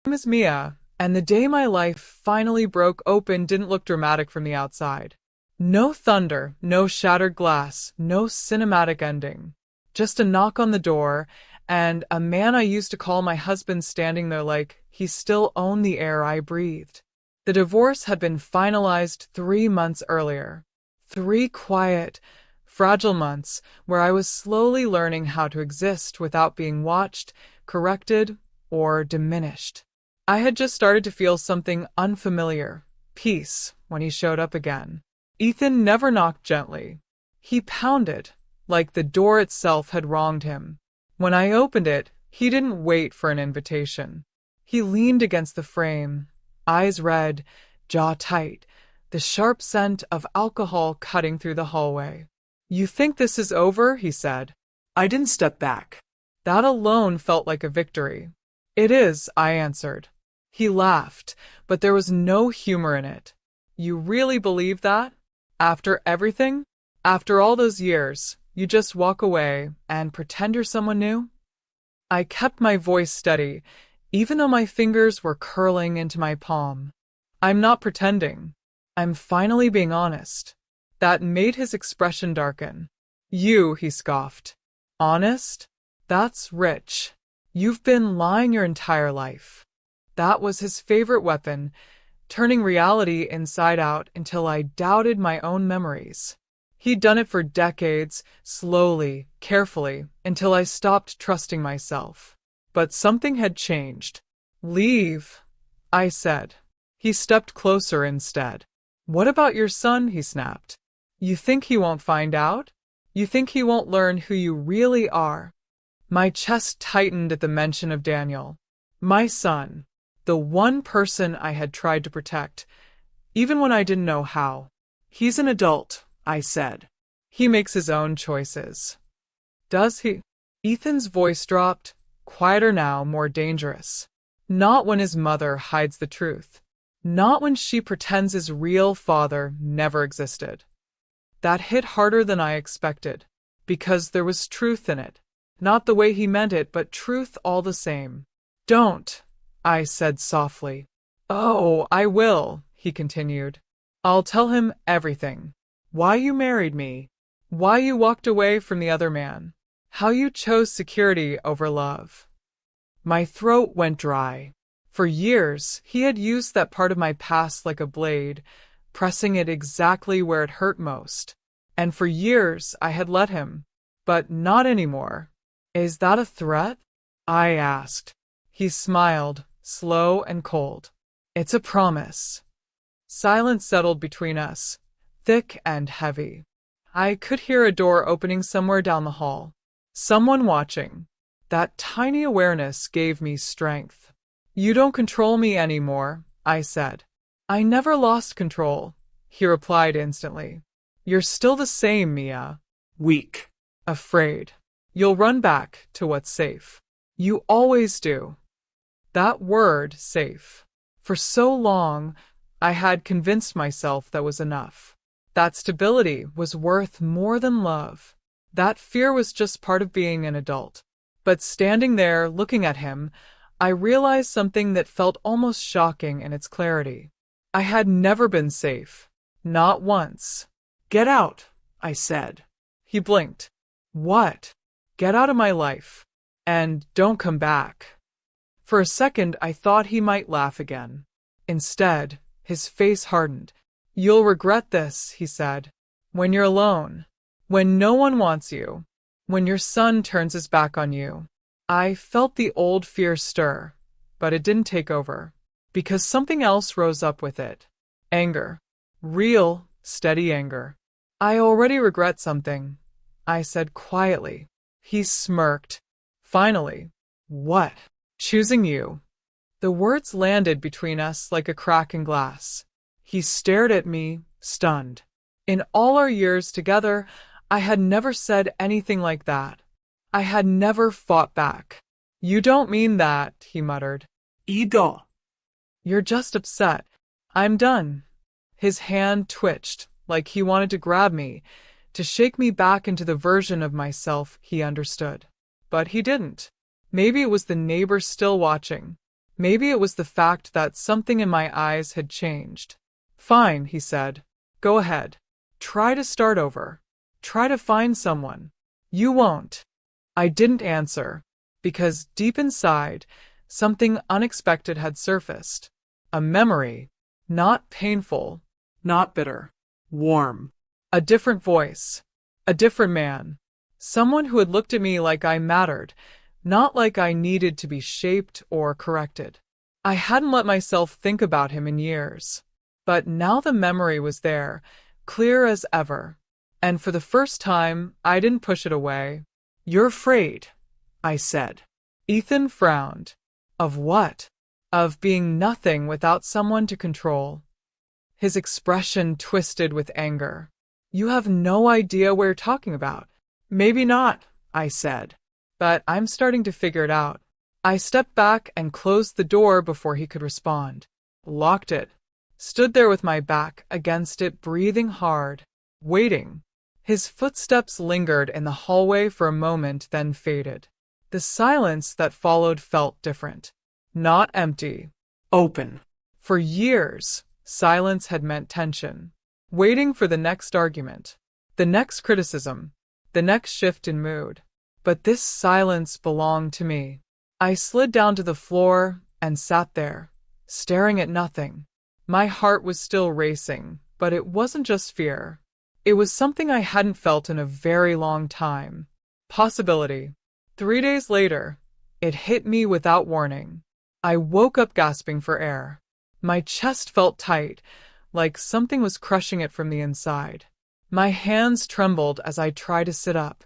name is Mia, and the day my life finally broke open didn't look dramatic from the outside. No thunder, no shattered glass, no cinematic ending. Just a knock on the door, and a man I used to call my husband standing there like he still owned the air I breathed. The divorce had been finalized 3 months earlier. 3 quiet, fragile months where I was slowly learning how to exist without being watched, corrected, or diminished. I had just started to feel something unfamiliar, peace, when he showed up again. Ethan never knocked gently. He pounded, like the door itself had wronged him. When I opened it, he didn't wait for an invitation. He leaned against the frame, eyes red, jaw tight, the sharp scent of alcohol cutting through the hallway. "You think this is over?" he said. I didn't step back. That alone felt like a victory. "It is," I answered. He laughed, but there was no humor in it. "You really believe that? After everything? After all those years, you just walk away and pretend you're someone new?" I kept my voice steady, even though my fingers were curling into my palm. "I'm not pretending. I'm finally being honest." That made his expression darken. "You," he scoffed. "Honest? That's rich. You've been lying your entire life." That was his favorite weapon, turning reality inside out until I doubted my own memories. He'd done it for decades, slowly, carefully, until I stopped trusting myself. But something had changed. "Leave," I said. He stepped closer instead. "What about your son?" he snapped. "You think he won't find out? You think he won't learn who you really are?" My chest tightened at the mention of Daniel. My son. The one person I had tried to protect, even when I didn't know how. "He's an adult," I said. "He makes his own choices." "Does he?" Ethan's voice dropped, quieter now, more dangerous. "Not when his mother hides the truth. Not when she pretends his real father never existed." That hit harder than I expected, because there was truth in it. Not the way he meant it, but truth all the same. "Don't," I said softly. "Oh, I will," he continued. "I'll tell him everything. Why you married me. Why you walked away from the other man. How you chose security over love." My throat went dry. For years, he had used that part of my past like a blade, pressing it exactly where it hurt most. And for years, I had let him. But not anymore. "Is that a threat?" I asked. He smiled, slow and cold. "It's a promise." Silence settled between us, thick and heavy. I could hear a door opening somewhere down the hall. Someone watching. That tiny awareness gave me strength. "You don't control me anymore," I said. "I never lost control," he replied instantly. "You're still the same, Mia. Weak. Afraid. You'll run back to what's safe. You always do." That word, safe. For so long, I had convinced myself that was enough. That stability was worth more than love. That fear was just part of being an adult. But standing there, looking at him, I realized something that felt almost shocking in its clarity. I had never been safe. Not once. "Get out," I said. He blinked. "What?" "Get out of my life. And don't come back." For a second, I thought he might laugh again. Instead, his face hardened. "You'll regret this," he said. "When you're alone. When no one wants you. When your son turns his back on you." I felt the old fear stir, but it didn't take over, because something else rose up with it. Anger. Real, steady anger. "I already regret something," I said quietly. He smirked. "Finally." "What?" "Choosing you." The words landed between us like a crack in glass. He stared at me, stunned. In all our years together, I had never said anything like that. I had never fought back. "You don't mean that," he muttered. "Ego." "You're just upset. I'm done." His hand twitched, like he wanted to grab me, to shake me back into the version of myself he understood. But he didn't. Maybe it was the neighbors still watching. Maybe it was the fact that something in my eyes had changed. Fine, he said. Go ahead. Try to start over. Try to find someone. You won't. I didn't answer, because deep inside, something unexpected had surfaced. A memory, not painful, not bitter, warm. A different voice, a different man. Someone who had looked at me like I mattered, not like I needed to be shaped or corrected. I hadn't let myself think about him in years. But now the memory was there, clear as ever. And for the first time, I didn't push it away. You're afraid, I said. Ethan frowned. Of what? Of being nothing without someone to control. His expression twisted with anger. You have no idea what you're talking about. Maybe not, I said. But I'm starting to figure it out. I stepped back and closed the door before he could respond. Locked it. Stood there with my back against it, breathing hard. Waiting. His footsteps lingered in the hallway for a moment, then faded. The silence that followed felt different. Not empty. Open. For years, silence had meant tension. Waiting for the next argument. The next criticism. The next shift in mood. But this silence belonged to me. I slid down to the floor and sat there, staring at nothing. My heart was still racing, but it wasn't just fear. It was something I hadn't felt in a very long time. Possibility. 3 days later, it hit me without warning. I woke up gasping for air. My chest felt tight, like something was crushing it from the inside. My hands trembled as I tried to sit up,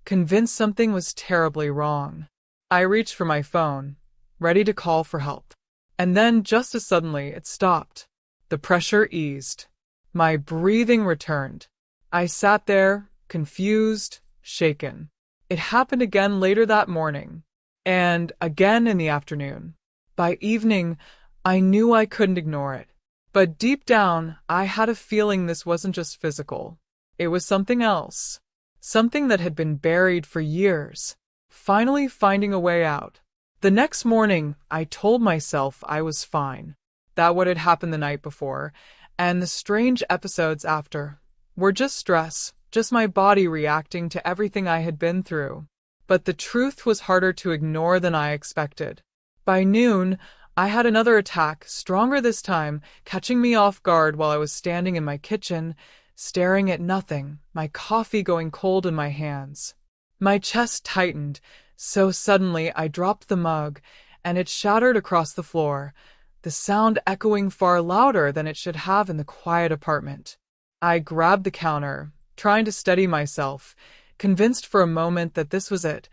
convinced something was terribly wrong. I reached for my phone, ready to call for help. And then, just as suddenly, it stopped. The pressure eased. My breathing returned. I sat there, confused, shaken. It happened again later that morning, and again in the afternoon. By evening, I knew I couldn't ignore it. But deep down, I had a feeling this wasn't just physical. It was something else. Something that had been buried for years, finally finding a way out. The next morning, I told myself I was fine, that what had happened the night before, and the strange episodes after, were just stress, just my body reacting to everything I had been through. But the truth was harder to ignore than I expected. By noon, I had another attack, stronger this time, catching me off guard while I was standing in my kitchen, staring at nothing, my coffee going cold in my hands. My chest tightened, so suddenly I dropped the mug, and it shattered across the floor, the sound echoing far louder than it should have in the quiet apartment. I grabbed the counter, trying to steady myself, convinced for a moment that this was it,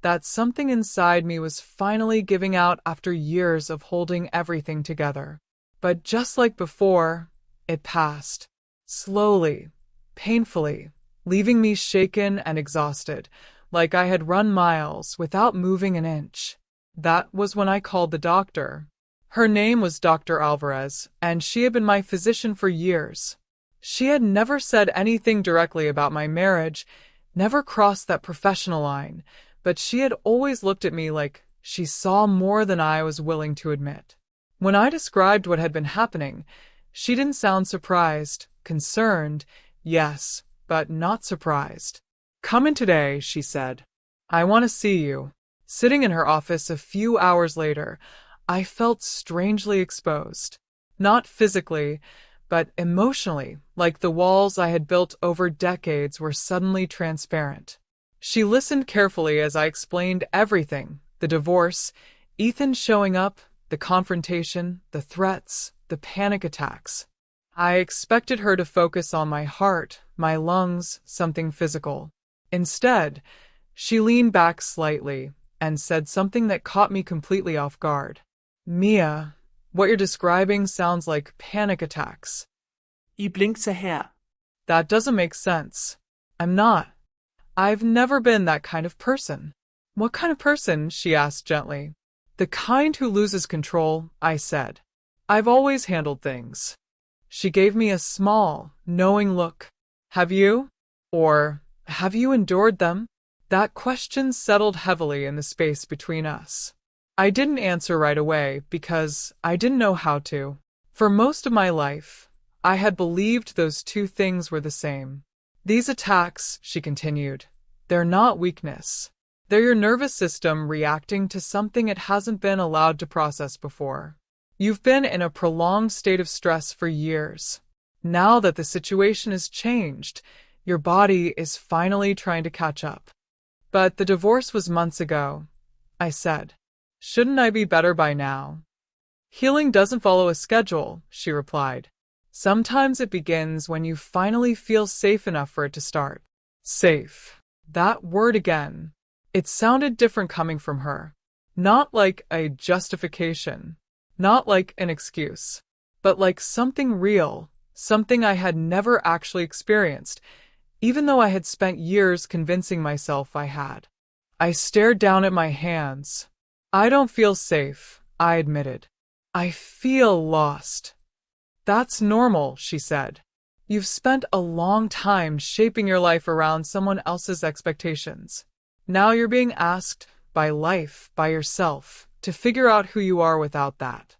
that something inside me was finally giving out after years of holding everything together. But just like before, it passed. Slowly, painfully, leaving me shaken and exhausted, like I had run miles without moving an inch. That was when I called the doctor. Her name was Dr. Alvarez, and she had been my physician for years. She had never said anything directly about my marriage, never crossed that professional line, but she had always looked at me like she saw more than I was willing to admit. When I described what had been happening, she didn't sound surprised, concerned, yes, but not surprised. Come in today, she said. I want to see you. Sitting in her office a few hours later, I felt strangely exposed. Not physically, but emotionally, like the walls I had built over decades were suddenly transparent. She listened carefully as I explained everything, the divorce, Ethan showing up, the confrontation, the threats, the panic attacks. I expected her to focus on my heart, my lungs, something physical. Instead, she leaned back slightly and said something that caught me completely off guard. Mia, what you're describing sounds like panic attacks. I blinker her. That doesn't make sense. I'm not. I've never been that kind of person. What kind of person? She asked gently. The kind who loses control, I said. I've always handled things. She gave me a small, knowing look. Have you? Or have you endured them? That question settled heavily in the space between us. I didn't answer right away because I didn't know how to. For most of my life, I had believed those two things were the same. These attacks, she continued, they're not weakness. They're your nervous system reacting to something it hasn't been allowed to process before. You've been in a prolonged state of stress for years. Now that the situation has changed, your body is finally trying to catch up. But the divorce was months ago, I said. Shouldn't I be better by now? Healing doesn't follow a schedule, she replied. Sometimes it begins when you finally feel safe enough for it to start. Safe. That word again. It sounded different coming from her. Not like a justification. Not like an excuse. But like something real. Something I had never actually experienced, even though I had spent years convincing myself I had. I stared down at my hands. I don't feel safe, I admitted. I feel lost. That's normal, she said. You've spent a long time shaping your life around someone else's expectations. Now you're being asked, by life, by yourself, to figure out who you are without that.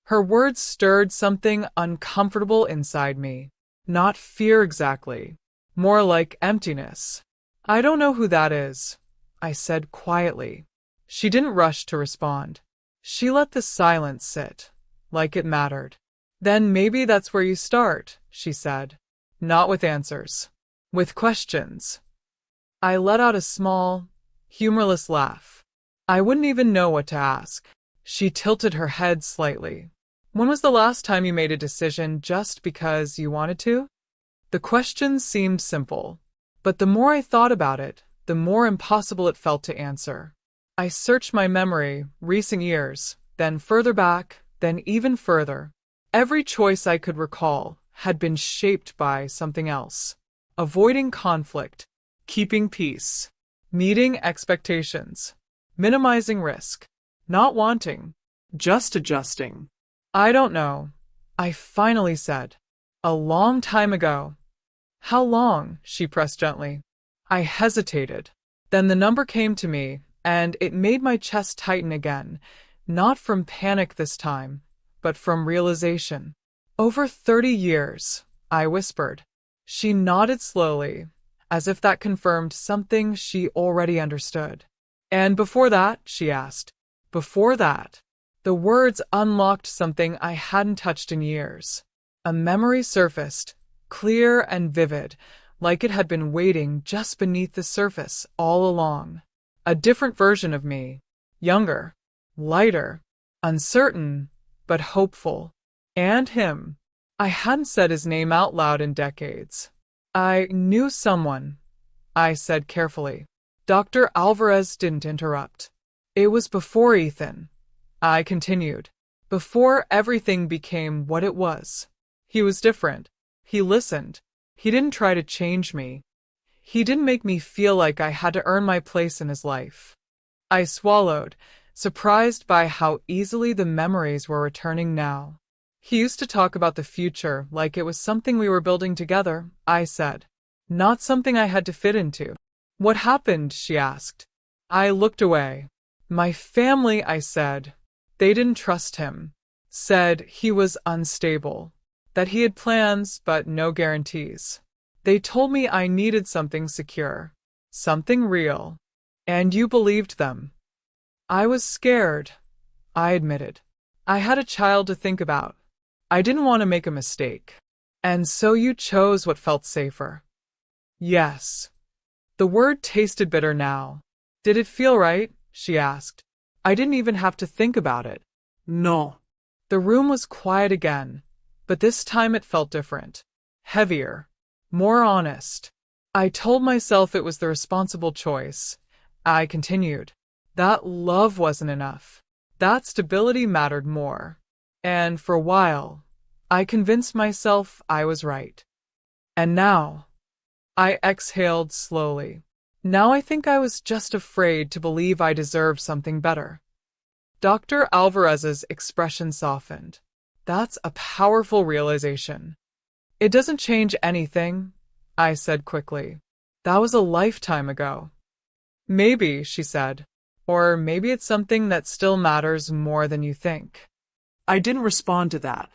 Her words stirred something uncomfortable inside me. Not fear exactly. More like emptiness. I don't know who that is, I said quietly. She didn't rush to respond. She let the silence sit, like it mattered. Then maybe that's where you start, she said. Not with answers. With questions. I let out a small, humorless laugh. I wouldn't even know what to ask. She tilted her head slightly. When was the last time you made a decision just because you wanted to? The question seemed simple, but the more I thought about it, the more impossible it felt to answer. I searched my memory, recent years, then further back, then even further. Every choice I could recall had been shaped by something else. Avoiding conflict, keeping peace, meeting expectations, minimizing risk, not wanting, just adjusting. I don't know, I finally said. A long time ago. How long? She pressed gently. I hesitated. Then the number came to me, and it made my chest tighten again, not from panic this time, but from realization. Over 30 years, I whispered. She nodded slowly, as if that confirmed something she already understood. And before that, she asked. Before that. The words unlocked something I hadn't touched in years. A memory surfaced, clear and vivid, like it had been waiting just beneath the surface all along. A different version of me. Younger, lighter, uncertain, but hopeful. And him. I hadn't said his name out loud in decades. I knew someone, I said carefully. Dr. Alvarez didn't interrupt. It was before Ethan. I continued. Before everything became what it was. He was different. He listened. He didn't try to change me. He didn't make me feel like I had to earn my place in his life. I swallowed, surprised by how easily the memories were returning now. He used to talk about the future like it was something we were building together, I said. Not something I had to fit into. What happened? She asked. I looked away. My family, I said. They didn't trust him. Said he was unstable. That he had plans, but no guarantees. They told me I needed something secure. Something real. And you believed them. I was scared, I admitted. I had a child to think about. I didn't want to make a mistake. And so you chose what felt safer. Yes. The word tasted bitter now. Did it feel right? She asked. I didn't even have to think about it. No. The room was quiet again, but this time it felt different. Heavier. More honest. I told myself it was the responsible choice. I continued. That love wasn't enough. That stability mattered more. And for a while, I convinced myself I was right. And now, I exhaled slowly. Now I think I was just afraid to believe I deserved something better. Dr. Alvarez's expression softened. That's a powerful realization. It doesn't change anything, I said quickly. That was a lifetime ago. Maybe, she said. Or maybe it's something that still matters more than you think. I didn't respond to that.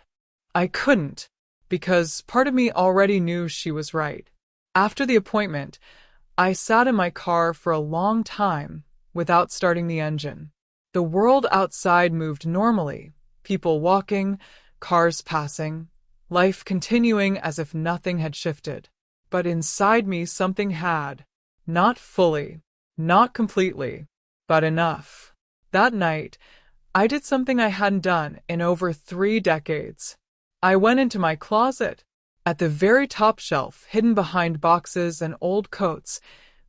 I couldn't, because part of me already knew she was right. After the appointment, I sat in my car for a long time without starting the engine. The world outside moved normally, people walking, cars passing, life continuing as if nothing had shifted. But inside me something had. Not fully, not completely, but enough. That night, I did something I hadn't done in over 3 decades. I went into my closet. At the very top shelf, hidden behind boxes and old coats,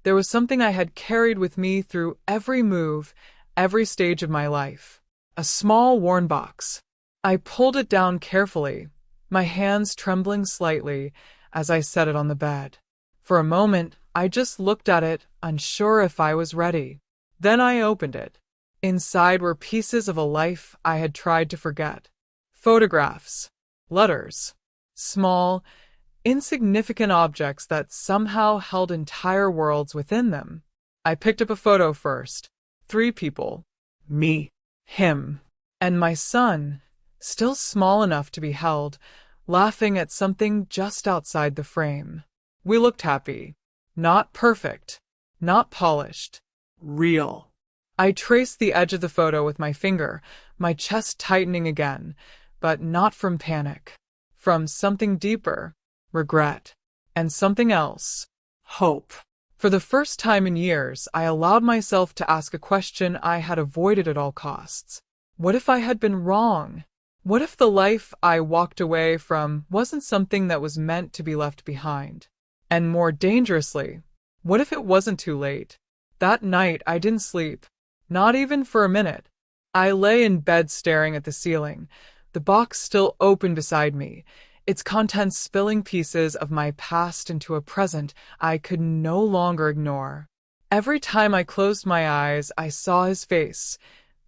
there was something I had carried with me through every move, every stage of my life. A small worn box. I pulled it down carefully, my hands trembling slightly as I set it on the bed. For a moment, I just looked at it, unsure if I was ready. Then I opened it. Inside were pieces of a life I had tried to forget. Photographs, letters, small, insignificant objects that somehow held entire worlds within them. I picked up a photo first. 3 people. Me. Him. And my son, still small enough to be held, laughing at something just outside the frame. We looked happy. Not perfect. Not polished. Real. I traced the edge of the photo with my finger, my chest tightening again, but not from panic. From something deeper. Regret. And something else. Hope. For the first time in years, I allowed myself to ask a question I had avoided at all costs. What if I had been wrong? What if the life I walked away from wasn't something that was meant to be left behind? And more dangerously, what if it wasn't too late? That night, I didn't sleep. Not even for a minute. I lay in bed staring at the ceiling, the box still open beside me, its contents spilling pieces of my past into a present I could no longer ignore. Every time I closed my eyes, I saw his face,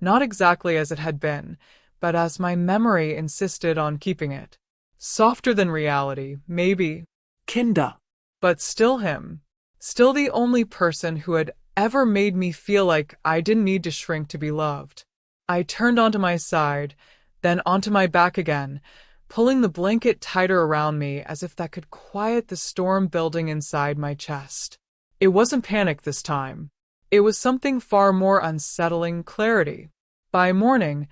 not exactly as it had been, but as my memory insisted on keeping it. Softer than reality, maybe, Kinder. but still him. Still the only person who had ever made me feel like I didn't need to shrink to be loved. I turned onto my side, then onto my back again, pulling the blanket tighter around me as if that could quiet the storm building inside my chest. It wasn't panic this time. It was something far more unsettling: clarity. By morning,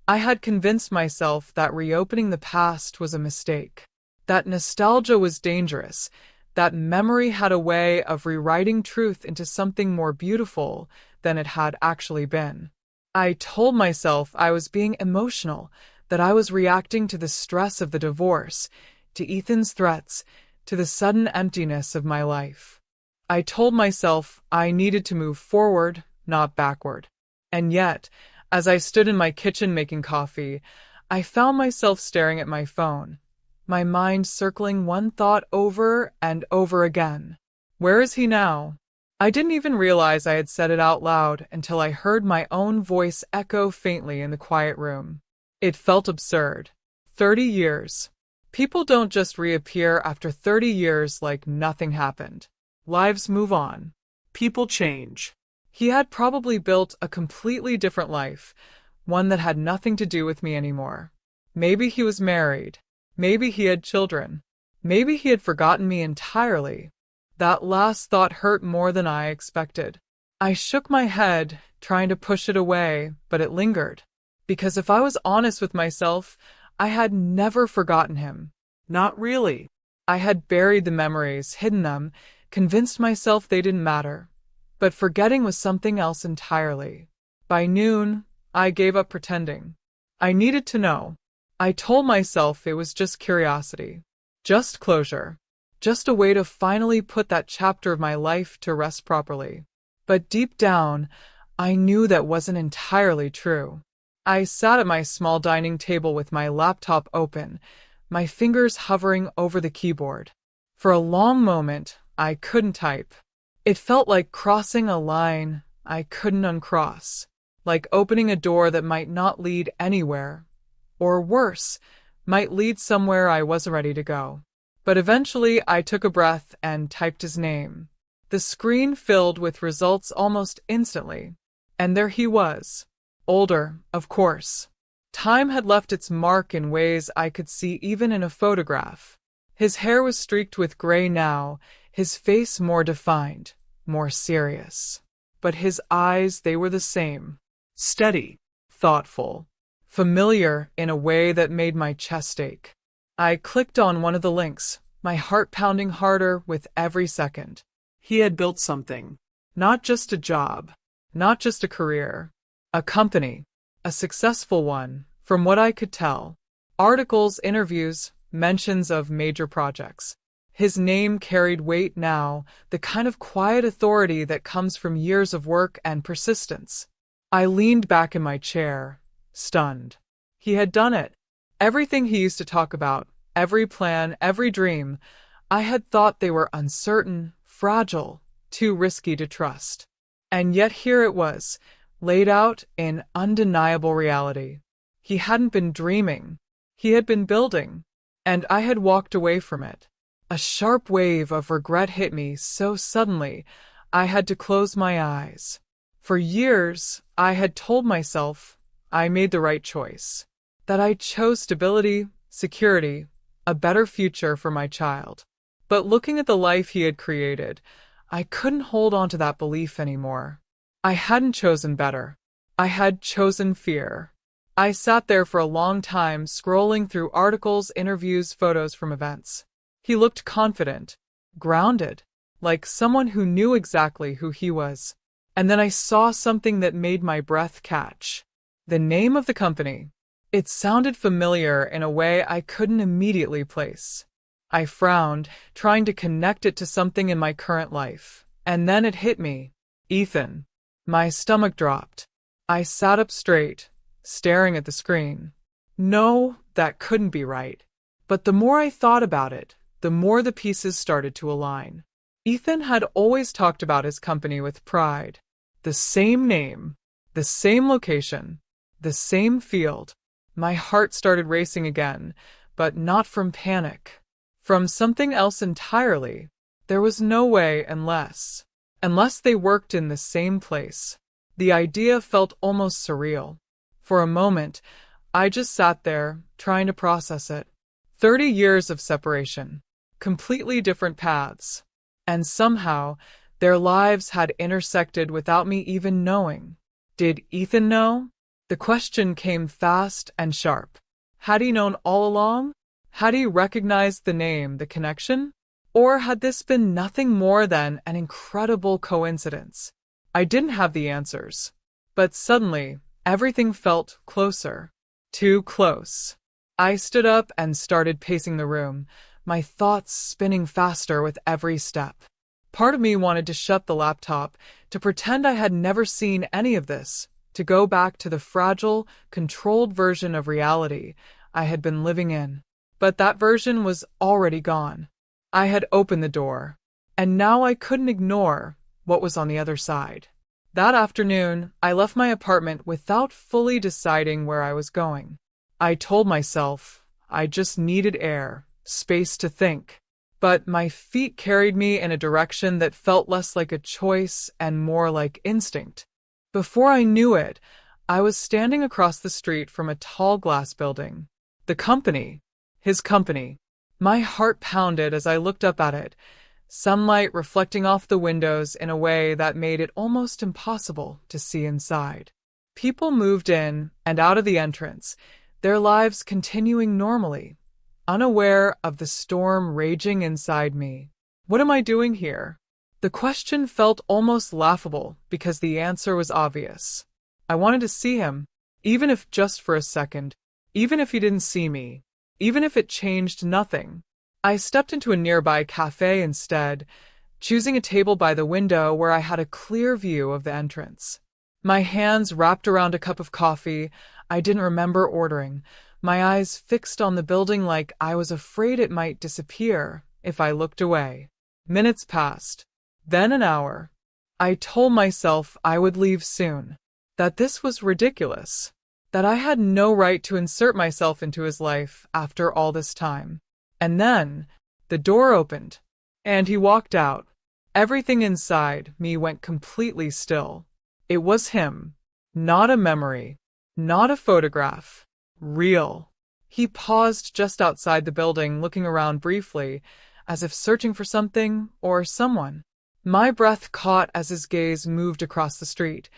I had convinced myself that reopening the past was a mistake, that nostalgia was dangerous, that memory had a way of rewriting truth into something more beautiful than it had actually been. I told myself I was being emotional, that I was reacting to the stress of the divorce, to Ethan's threats, to the sudden emptiness of my life. I told myself I needed to move forward, not backward. And yet, as I stood in my kitchen making coffee, I found myself staring at my phone, my mind circling one thought over and over again. Where is he now? I didn't even realize I had said it out loud until I heard my own voice echo faintly in the quiet room. It felt absurd. 30 years. People don't just reappear after 30 years like nothing happened. Lives move on. People change. He had probably built a completely different life, one that had nothing to do with me anymore. Maybe he was married. Maybe he had children. Maybe he had forgotten me entirely. That last thought hurt more than I expected. I shook my head, trying to push it away, but it lingered. Because if I was honest with myself, I had never forgotten him. Not really. I had buried the memories, hidden them, convinced myself they didn't matter. But forgetting was something else entirely. By noon, I gave up pretending. I needed to know. I told myself it was just curiosity. Just closure. Just a way to finally put that chapter of my life to rest properly. But deep down, I knew that wasn't entirely true. I sat at my small dining table with my laptop open, my fingers hovering over the keyboard. For a long moment, I couldn't type. It felt like crossing a line I couldn't uncross, like opening a door that might not lead anywhere, or worse, might lead somewhere I wasn't ready to go. But eventually I took a breath and typed his name. The screen filled with results almost instantly. And there he was. Older, of course. Time had left its mark in ways I could see even in a photograph. His hair was streaked with gray now, his face more defined, more serious. But his eyes, they were the same. Steady. Thoughtful. Familiar in a way that made my chest ache. I clicked on one of the links, my heart pounding harder with every second. He had built something. Not just a job. Not just a career. A company. A successful one, from what I could tell. Articles, interviews, mentions of major projects. His name carried weight now, the kind of quiet authority that comes from years of work and persistence. I leaned back in my chair, stunned. He had done it. Everything he used to talk about, every plan, every dream, I had thought they were uncertain, fragile, too risky to trust. And yet here it was, laid out in undeniable reality. He hadn't been dreaming. He had been building. And I had walked away from it. A sharp wave of regret hit me so suddenly, I had to close my eyes. For years, I had told myself I made the right choice. That I chose stability, security, a better future for my child. But looking at the life he had created, I couldn't hold on to that belief anymore. I hadn't chosen better. I had chosen fear. I sat there for a long time, scrolling through articles, interviews, photos from events. He looked confident, grounded, like someone who knew exactly who he was. And then I saw something that made my breath catch. The name of the company. It sounded familiar in a way I couldn't immediately place. I frowned, trying to connect it to something in my current life. And then it hit me. Ethan. My stomach dropped. I sat up straight, staring at the screen. No, that couldn't be right. But the more I thought about it, the more the pieces started to align. Ethan had always talked about his company with pride. The same name, the same location, the same field. My heart started racing again, but not from panic. From something else entirely. There was no way unless they worked in the same place. The idea felt almost surreal. For a moment, I just sat there, trying to process it. 30 years of separation. Completely different paths. And somehow, their lives had intersected without me even knowing. Did Ethan know? The question came fast and sharp. Had he known all along? Had he recognized the name, the connection? Or had this been nothing more than an incredible coincidence? I didn't have the answers. But suddenly, everything felt closer. Too close. I stood up and started pacing the room, my thoughts spinning faster with every step. Part of me wanted to shut the laptop, to pretend I had never seen any of this, to go back to the fragile, controlled version of reality I had been living in. But that version was already gone. I had opened the door, and now I couldn't ignore what was on the other side. That afternoon, I left my apartment without fully deciding where I was going. I told myself I just needed air, space to think. But my feet carried me in a direction that felt less like a choice and more like instinct. Before I knew it, I was standing across the street from a tall glass building. The company. His company. My heart pounded as I looked up at it, sunlight reflecting off the windows in a way that made it almost impossible to see inside. People moved in and out of the entrance, their lives continuing normally, unaware of the storm raging inside me. What am I doing here? The question felt almost laughable because the answer was obvious. I wanted to see him, even if just for a second, even if he didn't see me, even if it changed nothing. I stepped into a nearby cafe instead, choosing a table by the window where I had a clear view of the entrance. My hands wrapped around a cup of coffee I didn't remember ordering, my eyes fixed on the building like I was afraid it might disappear if I looked away. Minutes passed, then an hour. I told myself I would leave soon, that this was ridiculous, that I had no right to insert myself into his life after all this time. And then, the door opened, and he walked out. Everything inside me went completely still. It was him. Not a memory. Not a photograph. Real. He paused just outside the building, looking around briefly, as if searching for something or someone. My breath caught as his gaze moved across the street,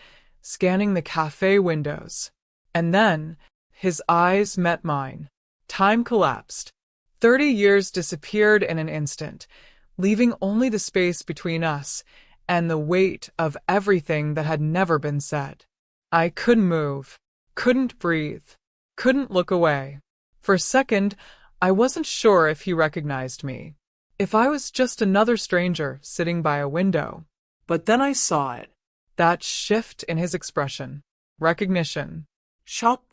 scanning the cafe windows. And then, his eyes met mine. Time collapsed. 30 years disappeared in an instant, leaving only the space between us and the weight of everything that had never been said. I couldn't move, couldn't breathe, couldn't look away. For a second, I wasn't sure if he recognized me, if I was just another stranger sitting by a window. But then I saw it. That shift in his expression. Recognition. Shock.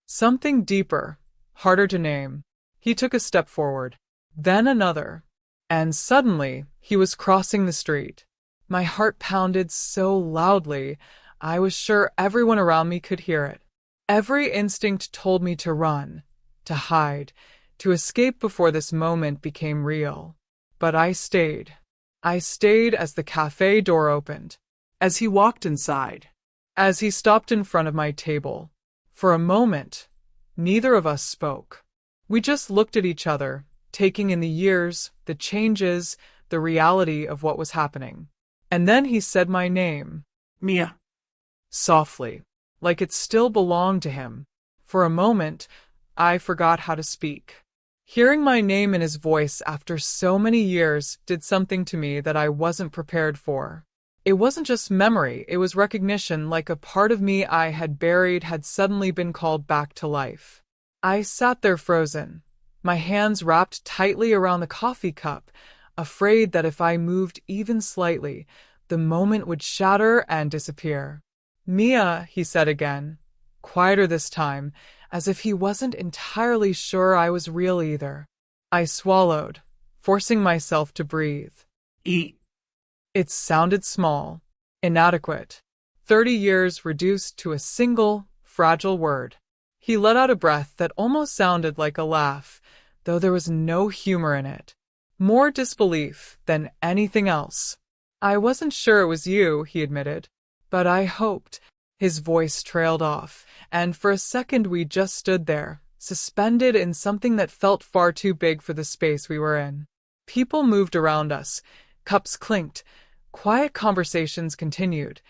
Something deeper, harder to name. He took a step forward, then another, and suddenly he was crossing the street. My heart pounded so loudly, I was sure everyone around me could hear it. Every instinct told me to run, to hide, to escape before this moment became real. But I stayed. I stayed as the cafe door opened, As he walked inside. as he stopped in front of my table. For a moment, neither of us spoke. We just looked at each other, taking in the years, the changes, the reality of what was happening. And then he said my name. Mia. Softly, like it still belonged to him. For a moment, I forgot how to speak. Hearing my name in his voice after so many years did something to me that I wasn't prepared for. It wasn't just memory, it was recognition, like a part of me I had buried had suddenly been called back to life. I sat there frozen, my hands wrapped tightly around the coffee cup, afraid that if I moved even slightly, the moment would shatter and disappear. Mia, he said again, quieter this time, as if he wasn't entirely sure I was real either. I swallowed, forcing myself to breathe. Eat. It sounded small, inadequate. 30 years reduced to a single, fragile word. He let out a breath that almost sounded like a laugh, though there was no humor in it. More disbelief than anything else. I wasn't sure it was you, he admitted, but I hoped. His voice trailed off, and for a second we just stood there, suspended in something that felt far too big for the space we were in. People moved around us, cups clinked, quiet conversations continued,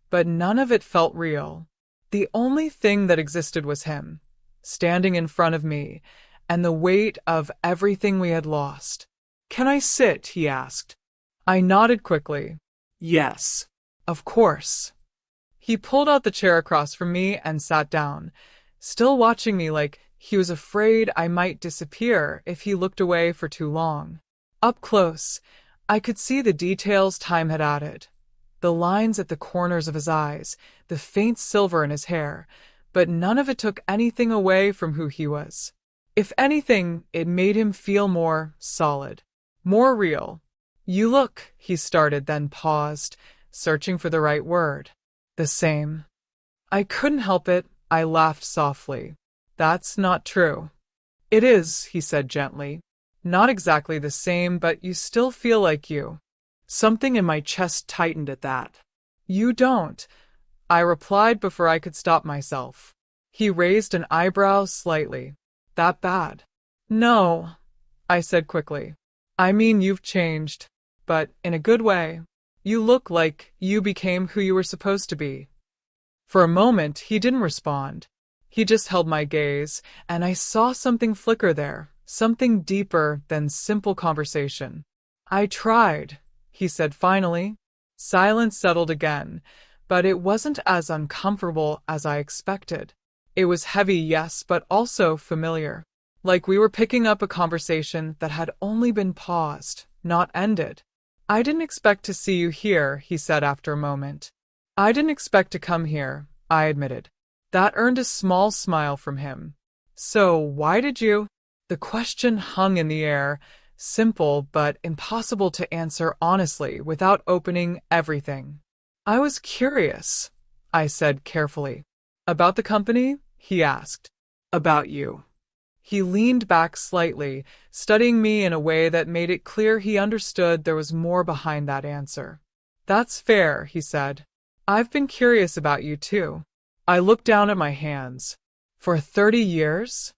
but none of it felt real. The only thing that existed was him, standing in front of me, and the weight of everything we had lost. Can I sit? He asked. I nodded quickly. Yes. Of course. He pulled out the chair across from me and sat down, still watching me like he was afraid I might disappear if he looked away for too long. Up close, I could see the details time had added. The lines at the corners of his eyes, the faint silver in his hair, but none of it took anything away from who he was. If anything, it made him feel more solid, more real. You look, he started, then paused, searching for the right word. The same. I couldn't help it, I laughed softly. That's not true. It is, he said gently. Not exactly the same, but you still feel like you. Something in my chest tightened at that. You don't, I replied before I could stop myself. He raised an eyebrow slightly. That bad? No, I said quickly. I mean, you've changed, but in a good way. You look like you became who you were supposed to be. For a moment, he didn't respond. He just held my gaze, and I saw something flicker there, something deeper than simple conversation. I tried, he said finally. Silence settled again, but it wasn't as uncomfortable as I expected. It was heavy, yes, but also familiar. Like we were picking up a conversation that had only been paused, not ended. I didn't expect to see you here, he said after a moment. I didn't expect to come here, I admitted. That earned a small smile from him. So why did you? The question hung in the air, simple but impossible to answer honestly without opening everything. I was curious, I said carefully. About the company? He asked. About you. He leaned back slightly, studying me in a way that made it clear he understood there was more behind that answer. That's fair, he said. I've been curious about you too. I looked down at my hands. For 30 years?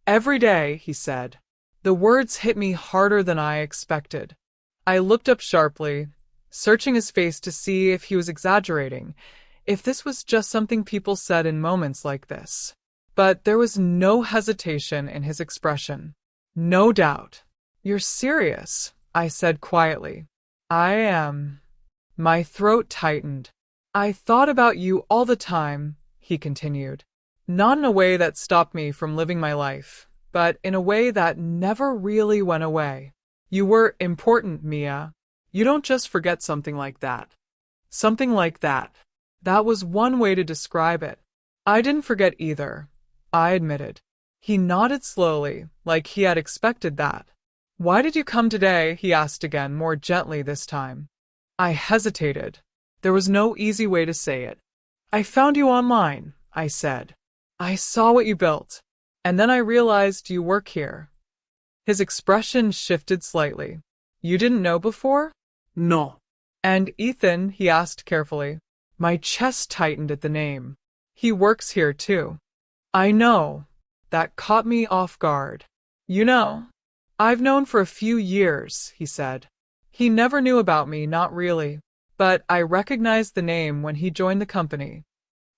Every day, he said. The words hit me harder than I expected. I looked up sharply, searching his face to see if he was exaggerating, if this was just something people said in moments like this. But there was no hesitation in his expression. No doubt. You're serious, I said quietly. I am. My throat tightened. I thought about you all the time, he continued. Not in a way that stopped me from living my life, but in a way that never really went away. You were important, Mia. You don't just forget something like that. Something like that. That was one way to describe it. I didn't forget either, I admitted. He nodded slowly, like he had expected that. Why did you come today? He asked again, more gently this time. I hesitated. There was no easy way to say it. I found you online, I said. I saw what you built, and then I realized you work here. His expression shifted slightly. You didn't know before? No. And Ethan, he asked carefully. My chest tightened at the name. He works here too. I know. That caught me off guard. You know, I've known for a few years, he said. He never knew about me, not really, but I recognized the name when he joined the company.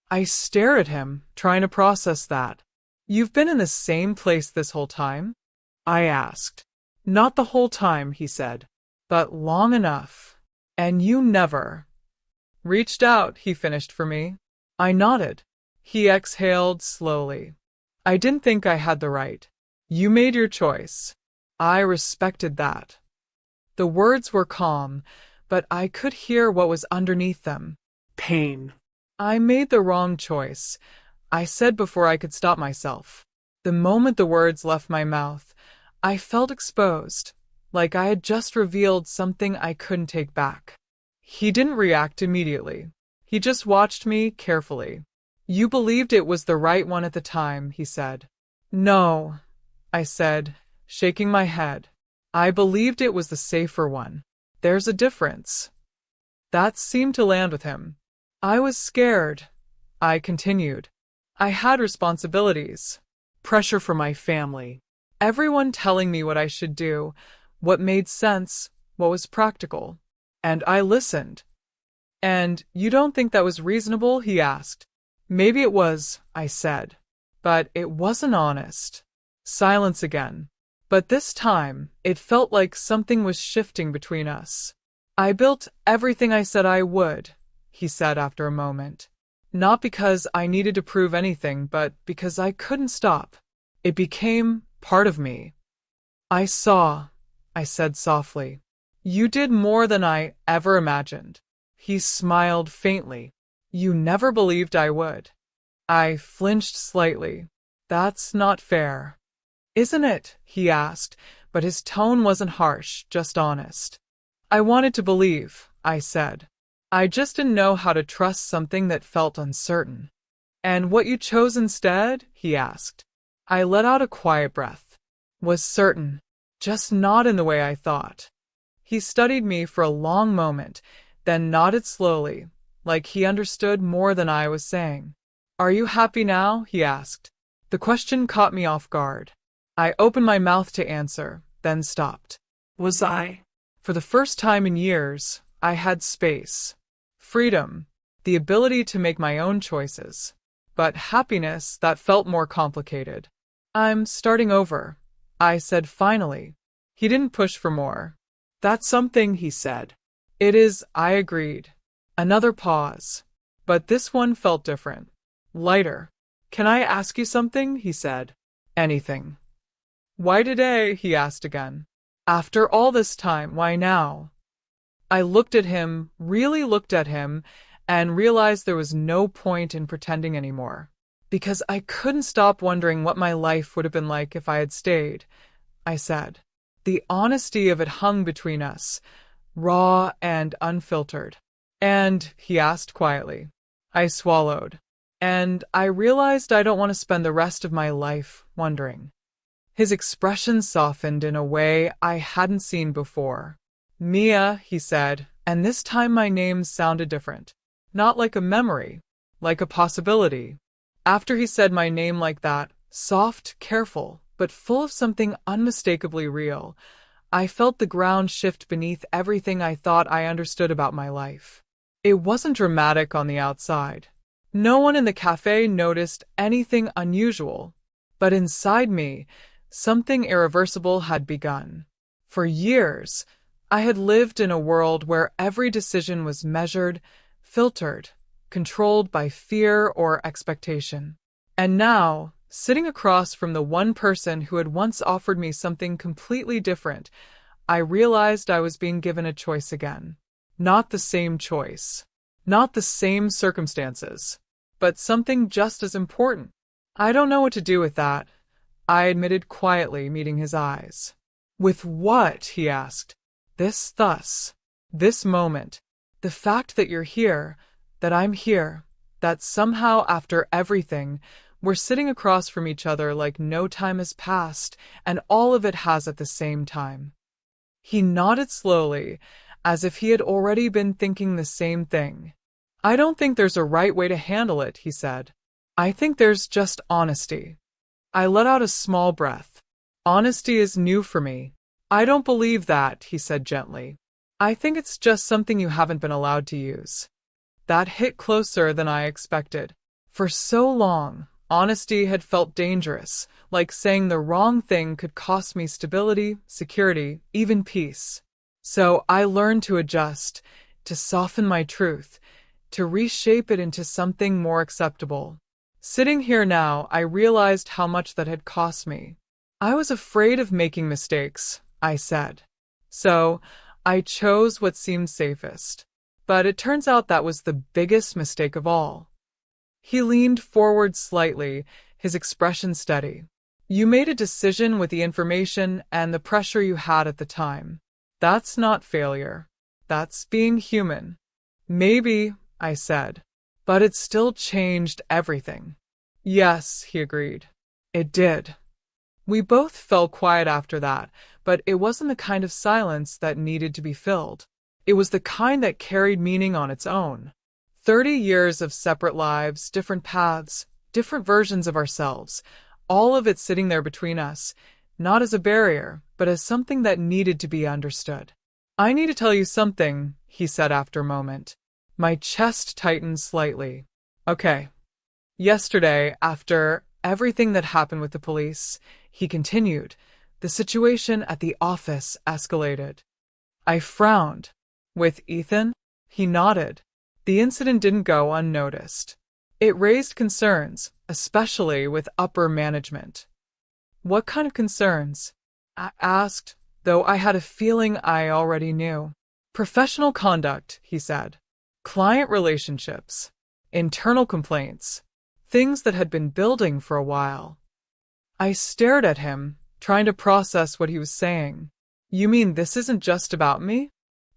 I stared at him, trying to process that. You've been in the same place this whole time? I asked. Not the whole time, he said, but long enough. And you never reached out, he finished for me. I nodded. He exhaled slowly. I didn't think I had the right. You made your choice. I respected that. The words were calm, but I could hear what was underneath them. Pain. I made the wrong choice, I said before I could stop myself. The moment the words left my mouth, I felt exposed, like I had just revealed something I couldn't take back. He didn't react immediately. He just watched me carefully. You believed it was the right one at the time, he said. No, I said, shaking my head. I believed it was the safer one. There's a difference. That seemed to land with him. I was scared, I continued. I had responsibilities, pressure from my family, everyone telling me what I should do, what made sense, what was practical. And I listened. And you don't think that was reasonable? He asked. Maybe it was, I said. But it wasn't honest. Silence again. But this time, it felt like something was shifting between us. I built everything I said I would, he said after a moment. Not because I needed to prove anything, but because I couldn't stop. It became part of me. I saw, I said softly. You did more than I ever imagined. He smiled faintly. You never believed I would. I flinched slightly. That's not fair. Isn't it? He asked, but his tone wasn't harsh, just honest. I wanted to believe, I said. I just didn't know how to trust something that felt uncertain. And what you chose instead? He asked. I let out a quiet breath. Was certain, just not in the way I thought. He studied me for a long moment, then nodded slowly, like he understood more than I was saying. Are you happy now? He asked. The question caught me off guard. I opened my mouth to answer, then stopped. Was I? For the first time in years, I had space. Freedom, the ability to make my own choices. But happiness that felt more complicated. I'm starting over, I said finally. He didn't push for more. That's something, he said. It is, I agreed. Another pause. But this one felt different. Lighter. Can I ask you something? He said. Anything. Why today? He asked again. After all this time, why now? I looked at him, really looked at him, and realized there was no point in pretending anymore. Because I couldn't stop wondering what my life would have been like if I had stayed, I said. The honesty of it hung between us, raw and unfiltered. And, he asked quietly. I swallowed. And I realized I don't want to spend the rest of my life wondering. His expression softened in a way I hadn't seen before. Mia, he said, and this time my name sounded different. not like a memory, like a possibility. After he said my name like that, soft, careful, but full of something unmistakably real, I felt the ground shift beneath everything I thought I understood about my life. It wasn't dramatic on the outside. No one in the cafe noticed anything unusual, but inside me, something irreversible had begun. For years, I had lived in a world where every decision was measured, filtered, controlled by fear or expectation. And now, sitting across from the one person who had once offered me something completely different, I realized I was being given a choice again. Not the same choice. Not the same circumstances. But something just as important. I don't know what to do with that, I admitted quietly, meeting his eyes. With what? He asked. This moment. The fact that you're here, that I'm here, that somehow after everything, we're sitting across from each other like no time has passed, and all of it has at the same time. He nodded slowly, as if he had already been thinking the same thing. I don't think there's a right way to handle it, he said. I think there's just honesty. I let out a small breath. Honesty is new for me. I don't believe that, he said gently. I think it's just something you haven't been allowed to use. That hit closer than I expected. For so long, honesty had felt dangerous, like saying the wrong thing could cost me stability, security, even peace. So I learned to adjust, to soften my truth, to reshape it into something more acceptable. Sitting here now, I realized how much that had cost me. I was afraid of making mistakes, I said. So, I chose what seemed safest. But it turns out that was the biggest mistake of all. He leaned forward slightly, his expression steady. You made a decision with the information and the pressure you had at the time. That's not failure. That's being human. Maybe, I said. But it still changed everything. Yes, he agreed. It did. We both fell quiet after that, but it wasn't the kind of silence that needed to be filled. It was the kind that carried meaning on its own. 30 years of separate lives, different paths, different versions of ourselves, all of it sitting there between us, not as a barrier, but as something that needed to be understood. I need to tell you something, he said after a moment. My chest tightened slightly. Okay. Yesterday, after everything that happened with the police, he continued, the situation at the office escalated. I frowned. With Ethan? He nodded. The incident didn't go unnoticed. It raised concerns, especially with upper management. What kind of concerns? I asked, though I had a feeling I already knew. Professional conduct, he said. Client relationships. Internal complaints. Things that had been building for a while. I stared at him, trying to process what he was saying. You mean this isn't just about me?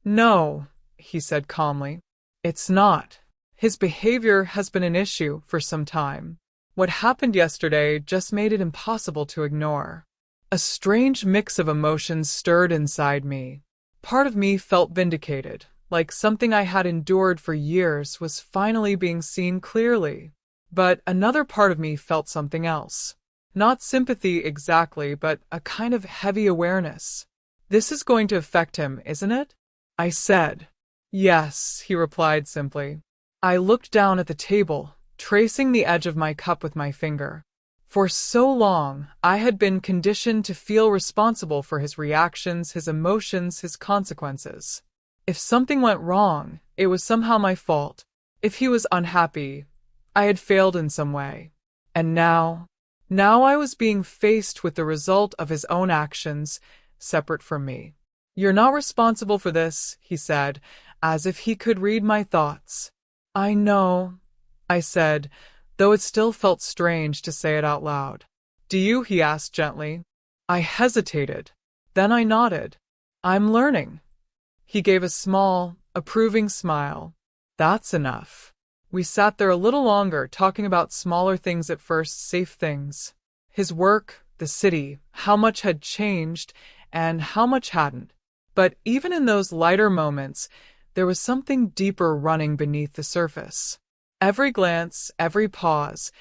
No, he said calmly. It's not. His behavior has been an issue for some time. What happened yesterday just made it impossible to ignore. A strange mix of emotions stirred inside me. Part of me felt vindicated, like something I had endured for years was finally being seen clearly. But another part of me felt something else. Not sympathy exactly, but a kind of heavy awareness. This is going to affect him, isn't it? I said. Yes, he replied simply. I looked down at the table, tracing the edge of my cup with my finger. For so long, I had been conditioned to feel responsible for his reactions, his emotions, his consequences. If something went wrong, it was somehow my fault. If he was unhappy, I had failed in some way. And now I was being faced with the result of his own actions, separate from me. You're not responsible for this, he said, as if he could read my thoughts. I know, I said, though it still felt strange to say it out loud. Do you? He asked gently. I hesitated. Then I nodded. I'm learning. He gave a small, approving smile. That's enough. We sat there a little longer, talking about smaller things at first, safe things. His work, the city, how much had changed, and how much hadn't. But even in those lighter moments, There was something deeper running beneath the surface. Every glance, every pause,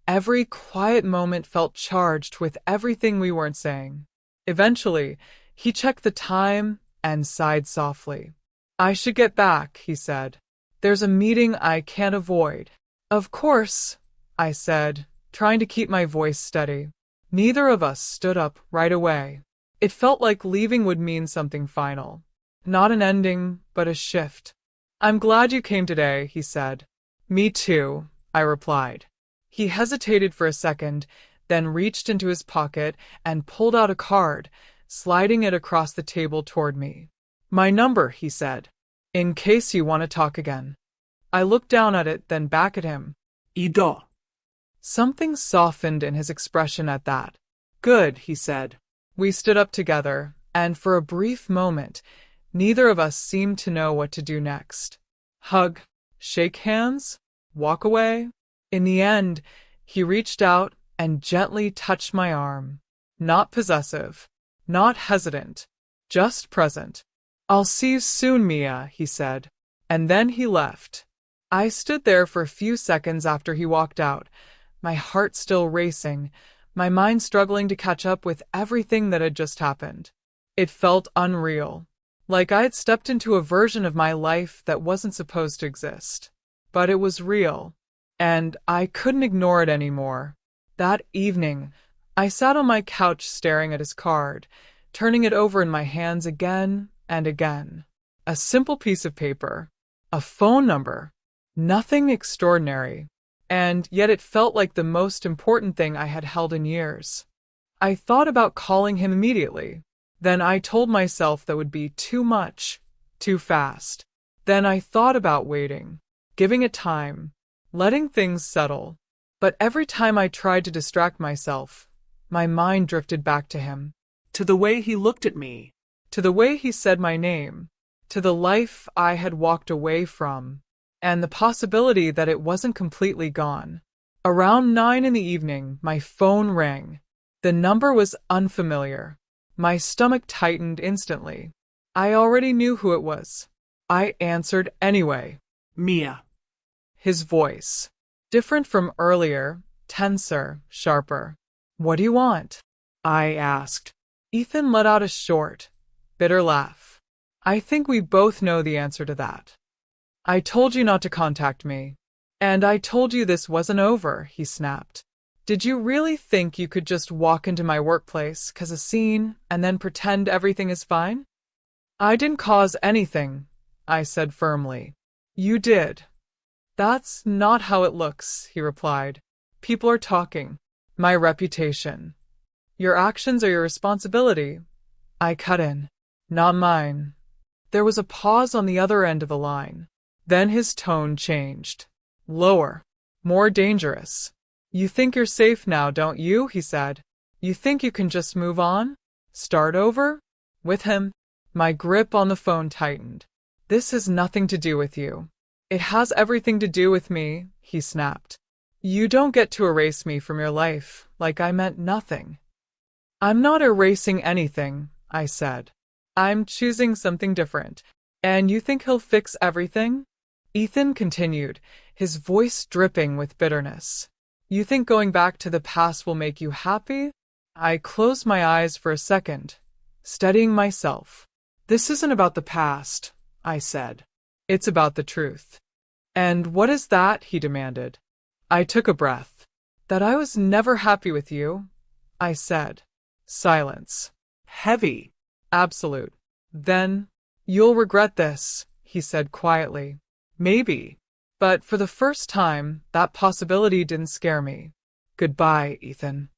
every quiet moment felt charged with everything we weren't saying. Eventually, he checked the time and sighed softly. I should get back, he said. There's a meeting I can't avoid. Of course, I said, trying to keep my voice steady. Neither of us stood up right away. It felt like leaving would mean something final. Not an ending, but a shift. I'm glad you came today, he said. Me too, I replied. He hesitated for a second, then reached into his pocket and pulled out a card, sliding it across the table toward me. My number, he said, in case you want to talk again. I looked down at it, then back at him. Ido. Something softened in his expression at that. Good, he said. We stood up together, and for a brief moment, neither of us seemed to know what to do next. Hug, shake hands, walk away. In the end, he reached out and gently touched my arm. Not possessive, not hesitant, just present. I'll see you soon, Mia, he said. And then he left. I stood there for a few seconds after he walked out, my heart still racing, my mind struggling to catch up with everything that had just happened. It felt unreal, like I had stepped into a version of my life that wasn't supposed to exist. But it was real, and I couldn't ignore it anymore. That evening, I sat on my couch staring at his card, turning it over in my hands again and again. A simple piece of paper, a phone number, nothing extraordinary. And yet it felt like the most important thing I had held in years. I thought about calling him immediately. Then I told myself that would be too much, too fast. Then I thought about waiting, giving it time, letting things settle. But every time I tried to distract myself, my mind drifted back to him. To the way he looked at me. To the way he said my name. To the life I had walked away from. And the possibility that it wasn't completely gone. Around 9 in the evening, my phone rang. The number was unfamiliar. My stomach tightened instantly. I already knew who it was. I answered anyway. Mia. His voice. Different from earlier, tenser, sharper. What do you want? I asked. Ethan let out a short, bitter laugh. I think we both know the answer to that. I told you not to contact me. And I told you this wasn't over, he snapped. Did you really think you could just walk into my workplace, cause a scene, and then pretend everything is fine? I didn't cause anything, I said firmly. You did. That's not how it looks, he replied. People are talking. My reputation. Your actions are your responsibility. I cut in. Not mine. There was a pause on the other end of the line. Then his tone changed. Lower. More dangerous. You think you're safe now, don't you? He said. You think you can just move on? Start over? With him? My grip on the phone tightened. This has nothing to do with you. It has everything to do with me, he snapped. You don't get to erase me from your life, like I meant nothing. I'm not erasing anything, I said. I'm choosing something different. And you think he'll fix everything? Ethan continued, his voice dripping with bitterness. You think going back to the past will make you happy? I closed my eyes for a second, steadying myself. This isn't about the past, I said. It's about the truth. And what is that? He demanded. I took a breath. That I was never happy with you, I said. Silence. Heavy. Absolute. Then, you'll regret this, he said quietly. Maybe. But for the first time, that possibility didn't scare me. Goodbye, Ethan.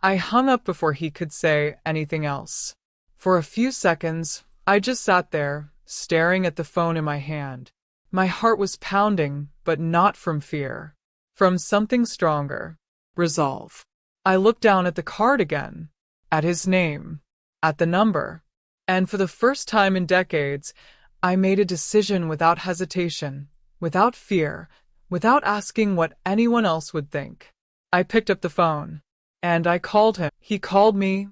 I hung up before he could say anything else. For a few seconds, I just sat there, staring at the phone in my hand. My heart was pounding, but not from fear. From something stronger. Resolve. I looked down at the card again. At his name. At the number. And for the first time in decades, I made a decision without hesitation, without fear, without asking what anyone else would think. I picked up the phone. And I called him. He called me.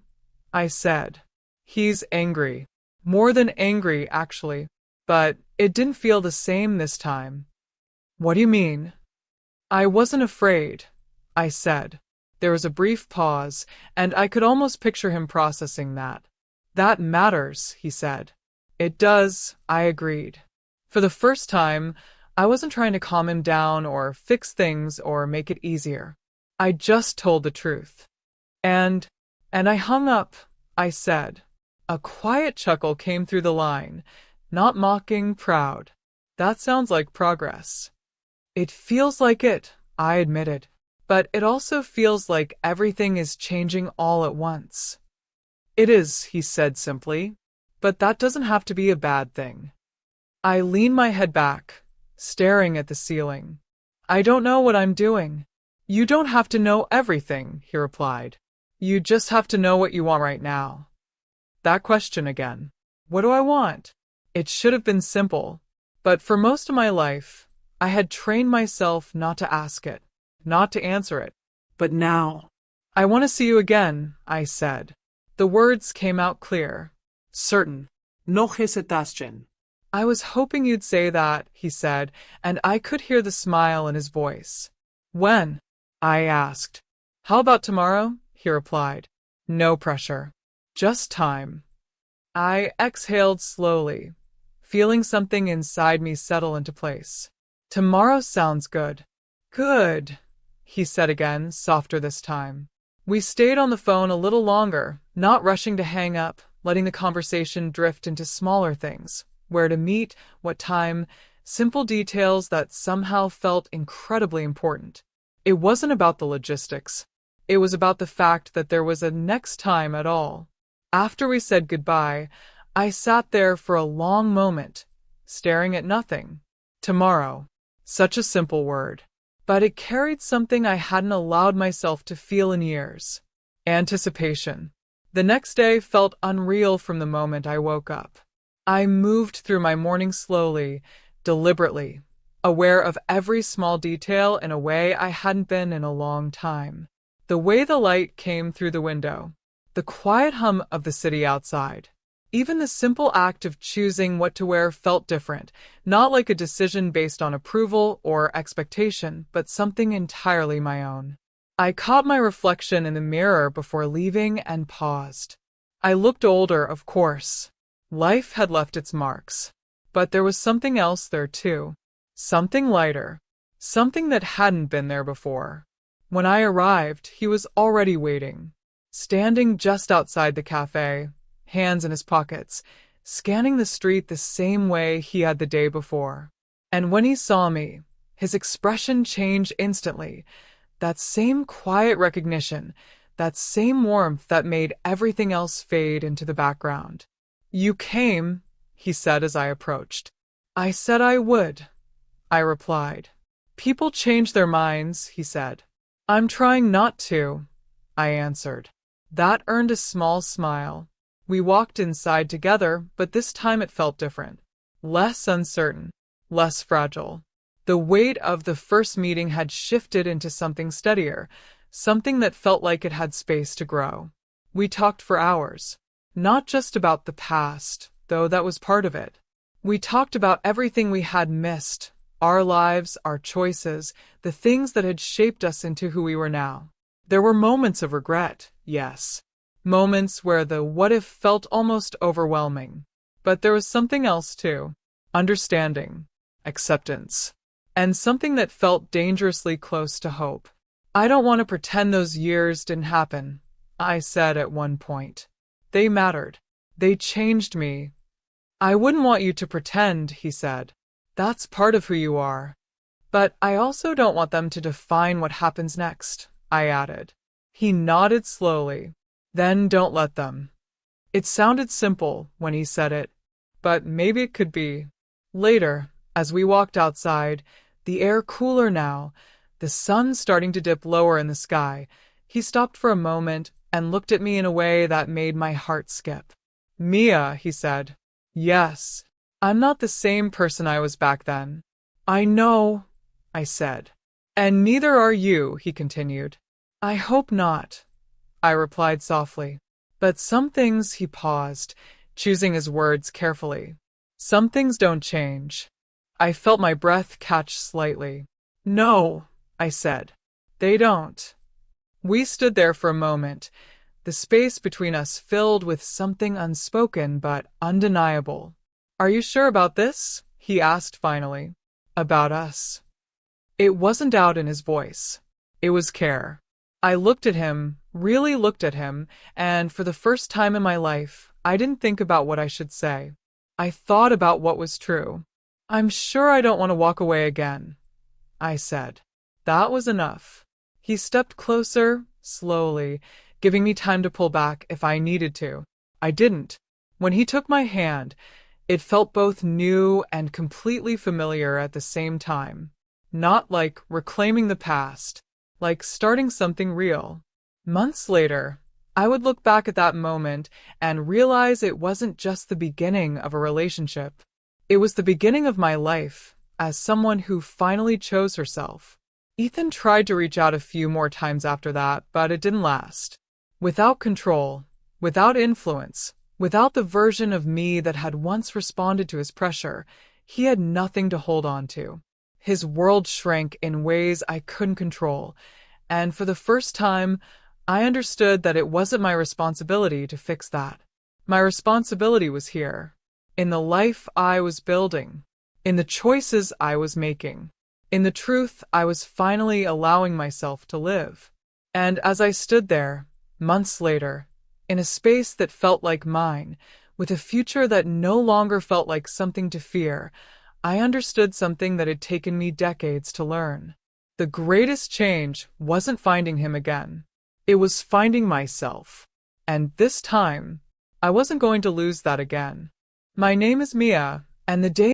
I said. He's angry. More than angry, actually. But it didn't feel the same this time. What do you mean? I wasn't afraid, I said. There was a brief pause, and I could almost picture him processing that. That matters, he said. It does, I agreed. For the first time, I wasn't trying to calm him down or fix things or make it easier. I just told the truth. And I hung up, I said. A quiet chuckle came through the line, not mocking, proud. That sounds like progress. It feels like it, I admitted. But it also feels like everything is changing all at once. It is, he said simply. But that doesn't have to be a bad thing. I leaned my head back, staring at the ceiling. I don't know what I'm doing. You don't have to know everything, he replied. You just have to know what you want right now. That question again. What do I want? It should have been simple. But for most of my life, I had trained myself not to ask it, not to answer it. But now, I want to see you again, I said. The words came out clear. Certain. no hesitación. I was hoping you'd say that, he said, and I could hear the smile in his voice. When? I asked. How about tomorrow? He replied. No pressure. Just time. I exhaled slowly, feeling something inside me settle into place. Tomorrow sounds good. Good, he said again, softer this time. We stayed on the phone a little longer, not rushing to hang up, letting the conversation drift into smaller things. Where to meet, what time, simple details that somehow felt incredibly important. It wasn't about the logistics. It was about the fact that there was a next time at all. After we said goodbye, I sat there for a long moment, staring at nothing. Tomorrow. Such a simple word. But it carried something I hadn't allowed myself to feel in years. Anticipation. The next day felt unreal from the moment I woke up. I moved through my morning slowly, deliberately, aware of every small detail in a way I hadn't been in a long time. The way the light came through the window, the quiet hum of the city outside. Even the simple act of choosing what to wear felt different, not like a decision based on approval or expectation, but something entirely my own. I caught my reflection in the mirror before leaving and paused. I looked older, of course. Life had left its marks. But there was something else there too. Something lighter. Something that hadn't been there before. When I arrived, he was already waiting. Standing just outside the cafe, hands in his pockets, scanning the street the same way he had the day before. And when he saw me, his expression changed instantly. That same quiet recognition, that same warmth that made everything else fade into the background. You came, he said as I approached. I said I would, I replied. People change their minds, he said. I'm trying not to, I answered. That earned a small smile. We walked inside together, but this time it felt different. Less uncertain, less fragile. The weight of the first meeting had shifted into something steadier, something that felt like it had space to grow. We talked for hours. Not just about the past, though that was part of it. We talked about everything we had missed, our lives, our choices, the things that had shaped us into who we were now. There were moments of regret, yes. Moments where the what if felt almost overwhelming. But there was something else too. Understanding, acceptance, and something that felt dangerously close to hope. I don't want to pretend those years didn't happen, I said at one point. They mattered. They changed me. I wouldn't want you to pretend, he said. That's part of who you are. But I also don't want them to define what happens next, I added. He nodded slowly. Then don't let them. It sounded simple when he said it, but maybe it could be. Later, as we walked outside, the air cooler now, the sun starting to dip lower in the sky, he stopped for a moment and looked at me in a way that made my heart skip. Mia, he said. Yes, I'm not the same person I was back then. I know, I said. And neither are you, he continued. I hope not, I replied softly. But some things, he paused, choosing his words carefully. Some things don't change. I felt my breath catch slightly. No, I said. They don't. We stood there for a moment, the space between us filled with something unspoken but undeniable. Are you sure about this? He asked finally. About us. It wasn't doubt in his voice. It was care. I looked at him, really looked at him, and for the first time in my life, I didn't think about what I should say. I thought about what was true. I'm sure I don't want to walk away again, I said. That was enough. He stepped closer, slowly, giving me time to pull back if I needed to. I didn't. When he took my hand, it felt both new and completely familiar at the same time. Not like reclaiming the past, like starting something real. Months later, I would look back at that moment and realize it wasn't just the beginning of a relationship. It was the beginning of my life as someone who finally chose herself. Ethan tried to reach out a few more times after that, but it didn't last. Without control, without influence, without the version of me that had once responded to his pressure, he had nothing to hold on to. His world shrank in ways I couldn't control, and for the first time, I understood that it wasn't my responsibility to fix that. My responsibility was here, in the life I was building, in the choices I was making, in the truth I was finally allowing myself to live. And as I stood there, months later, in a space that felt like mine, with a future that no longer felt like something to fear, I understood something that had taken me decades to learn. The greatest change wasn't finding him again. It was finding myself. And this time, I wasn't going to lose that again. My name is Mia, and the day